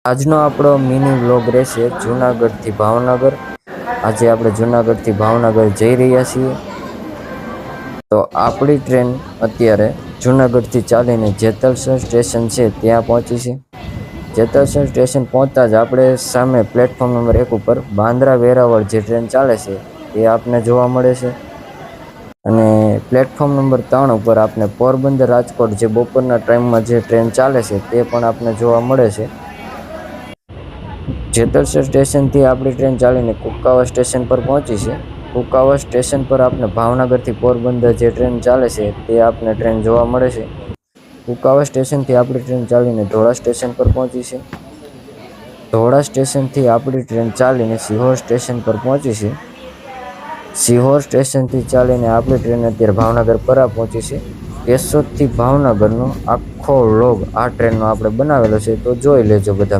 આજનો આપણો mini vlog રહેશે જૂનાગઢથી ભાવનગર। આજે આપણે જૂનાગઢથી ભાવનગર જઈ રહ્યા છીએ। તો આપણી ટ્રેન અત્યારે જૂનાગઢથી ચાલીને જેતલસર સ્ટેશન છે ત્યાં પહોંચી છે। જેતલસર સ્ટેશન પહોંચતા જ આપણે સામે પ્લેટફોર્મ નંબર 1 ઉપર બાંદ્રા વેરાવળ જે ટ્રેન ચાલે છે તે આપને જોવા મળે છે। અને પ્લેટફોર્મ નંબર 3 ઉપર આપને પોરબંદર રાજકોટ જે બપોરના ટાઈમમાં જે ટ્રેન ચાલે છે તે પણ આપને જોવા મળે છે। જેતલસર સ્ટેશનથી આપણી ટ્રેન ચાલીને કુકાવા સ્ટેશન પર પહોંચી છે। કુકાવા સ્ટેશન પર આપને ભાવનગરથી પોરબંદર જે ટ્રેન ચાલે છે તે આપને ટ્રેન જોવા મળે છે। કુકાવા સ્ટેશનથી આપણી ટ્રેન ચાલીને ધોળા સ્ટેશન પર પહોંચી છે। ધોળા સ્ટેશનથી આપણી ટ્રેન ચાલીને સિહોર સ્ટેશન પર પહોંચી છે। સિહોર સ્ટેશનથી ચાલીને આપણી ટ્રેન અત્યારે ભાવનગર પરા પહોંચી છે। કેશોદથી ભાવનગરનો આખો વ્લોગ આ ટ્રેનનો આપણે બનાવેલો છે, તો જોઈ લેજો બધા।